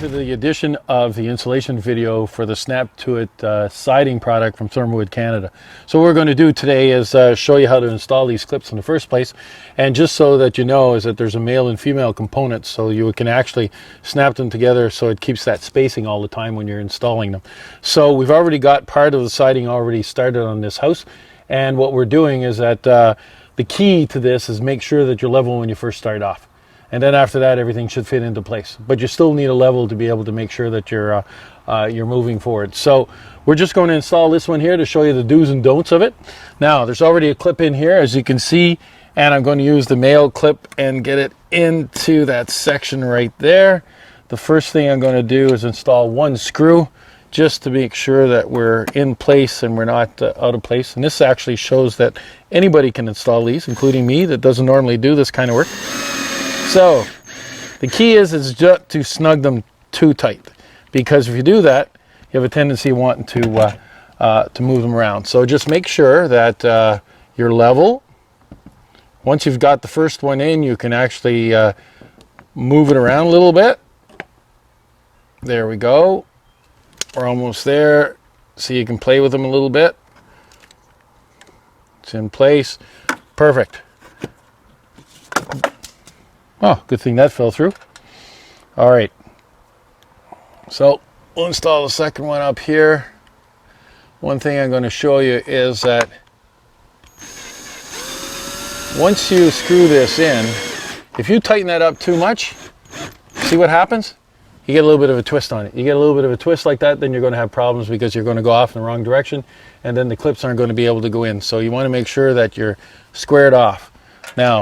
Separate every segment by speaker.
Speaker 1: to the edition of the installation video for the Snap to It siding product from Thermalwood, Canada. So what we're going to do today is show you how to install these clips in the first place, and just so that you know is that there's a male and female component, so you can actually snap them together so it keeps that spacing all the time when you're installing them. So we've already got part of the siding already started on this house, and what we're doing is that the key to this is make sure that you're level when you first start off. And then after that, everything should fit into place. But you still need a level to be able to make sure that you're moving forward. So we're just going to install this one here to show you the do's and don'ts of it. Now, there's already a clip in here, as you can see, and I'm going to use the male clip and get it into that section right there. The first thing I'm going to do is install one screw just to make sure that we're in place and we're not out of place. And this actually shows that anybody can install these, including me, that doesn't normally do this kind of work. So the key is just to snug them too tight, because if you do that, you have a tendency wanting to move them around. So just make sure that you're level. Once you've got the first one in, you can actually move it around a little bit. There we go. We're almost there. So you can play with them a little bit. It's in place. Perfect. Oh, good thing that fell through. All right. So we'll install the second one up here. One thing I'm going to show you is that once you screw this in, if you tighten that up too much, see what happens? You get a little bit of a twist on it. You get a little bit of a twist like that, then you're going to have problems because you're going to go off in the wrong direction, and then the clips aren't going to be able to go in. So you want to make sure that you're squared off. Now,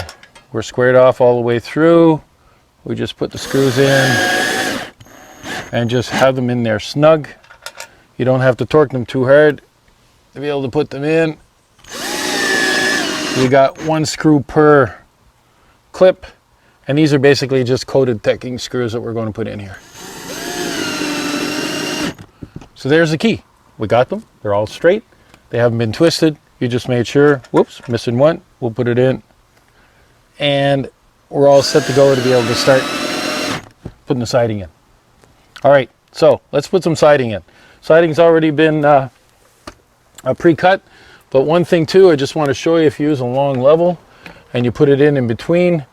Speaker 1: we're squared off all the way through. We just put the screws in and just have them in there snug. You don't have to torque them too hard to be able to put them in. We got one screw per clip, and these are basically just coated decking screws that we're going to put in here. So there's the key. We got them. They're all straight. They haven't been twisted. You just made sure. Whoops, missing one. We'll put it in. And we're all set to go to be able to start putting the siding in. All right, so let's put some siding in. Siding's already been pre-cut, but one thing too, I just want to show you, if you use a long level and you put it in between,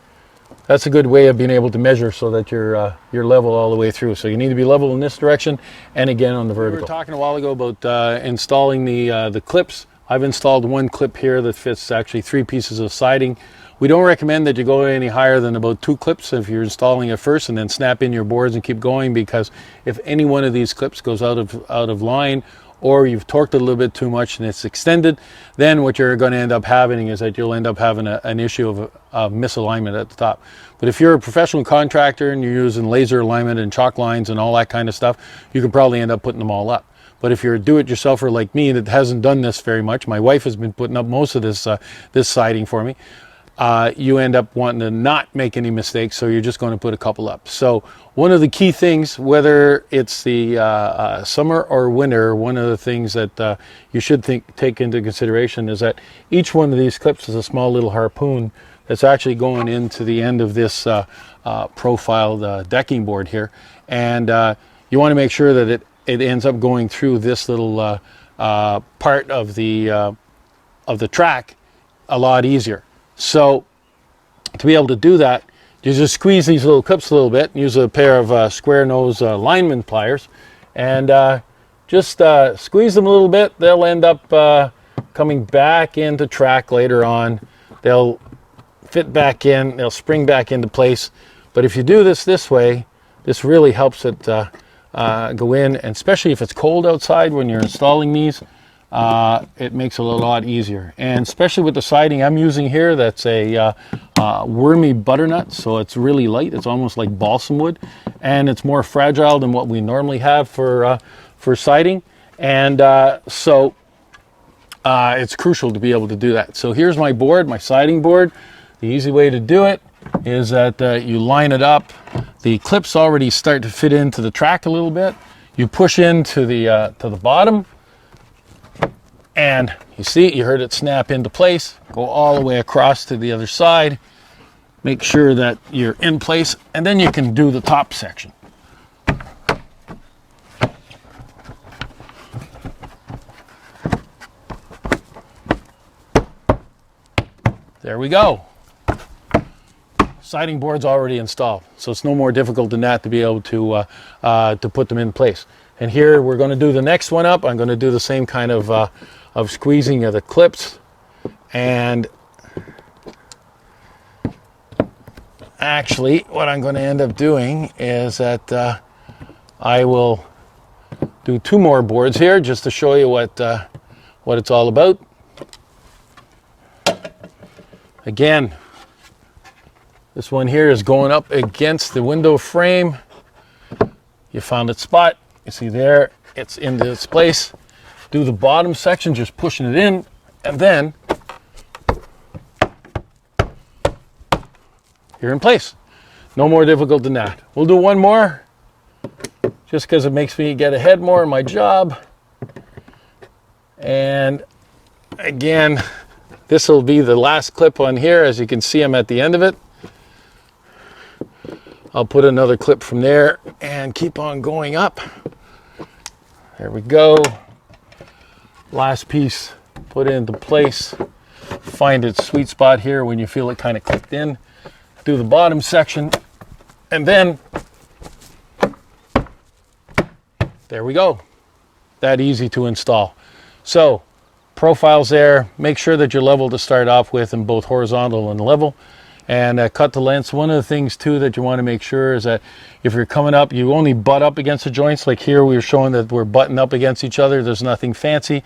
Speaker 1: that's a good way of being able to measure so that you're level all the way through. So you need to be level in this direction and again on the vertical. We were talking a while ago about installing the clips. I've installed one clip here that fits actually 3 pieces of siding. We don't recommend that you go any higher than about 2 clips if you're installing it first, and then snap in your boards and keep going, because if any one of these clips goes out of line, or you've torqued it a little bit too much and it's extended, then what you're going to end up having is that you'll end up having an issue of misalignment at the top. But if you're a professional contractor and you're using laser alignment and chalk lines and all that kind of stuff, you can probably end up putting them all up. But if you're a do-it-yourselfer like me that hasn't done this very much, my wife has been putting up most of this siding for me, you end up wanting to not make any mistakes, so you're just going to put a couple up. So one of the key things, whether it's the summer or winter, one of the things that you should take into consideration is that each one of these clips is a small little harpoon that's actually going into the end of this profiled decking board here, and you want to make sure that it ends up going through this little part of the track a lot easier. So to be able to do that, you just squeeze these little clips a little bit, use a pair of square nose lineman pliers, and just squeeze them a little bit. They'll end up coming back into track later on. They'll fit back in, they'll spring back into place. But if you do this way, this really helps it go in, and especially if it's cold outside when you're installing these, it makes it a lot easier. And especially with the siding I'm using here, that's a wormy butternut, so it's really light. It's almost like balsam wood, and it's more fragile than what we normally have for siding, and so it's crucial to be able to do that. So here's my board, my siding board. The easy way to do it is that you line it up. The clips already start to fit into the track a little bit. You push into the bottom, and you see, you heard it snap into place. Go all the way across to the other side. Make sure that you're in place, and then you can do the top section. There we go. Siding board's already installed, so it's no more difficult than that to be able to put them in place. And here we're going to do the next one up. I'm going to do the same kind of squeezing of the clips. And actually, what I'm going to end up doing is that I will do 2 more boards here just to show you what it's all about. Again, this one here is going up against the window frame. You found its spot. You see there, it's into its place. Do the bottom section, just pushing it in, and then you're in place. No more difficult than that. We'll do one more, just because it makes me get ahead more in my job. And again, this will be the last clip on here. As you can see, I'm at the end of it. I'll put another clip from there and keep on going up. There we go. Last piece put into place. Find its sweet spot here when you feel it kind of clicked in. Do the bottom section, and then there we go. That easy to install. So profiles there. Make sure that you're level to start off with in both horizontal and level. And cut the lengths. One of the things too that you want to make sure is that if you're coming up, you only butt up against the joints. Like here, we were showing that we're butting up against each other. There's nothing fancy.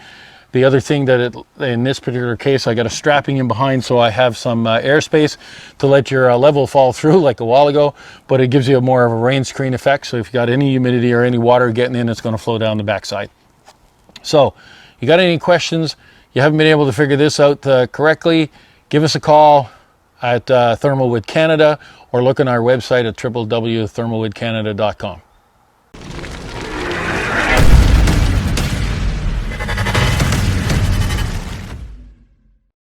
Speaker 1: The other thing that in this particular case, I got a strapping in behind, so I have some airspace to let your level fall through like a while ago, but it gives you more of a rain screen effect. So if you got any humidity or any water getting in, it's going to flow down the backside. So you got any questions, you haven't been able to figure this out correctly, give us a call at Thermalwood Canada, or look on our website at www.thermalwoodcanada.com.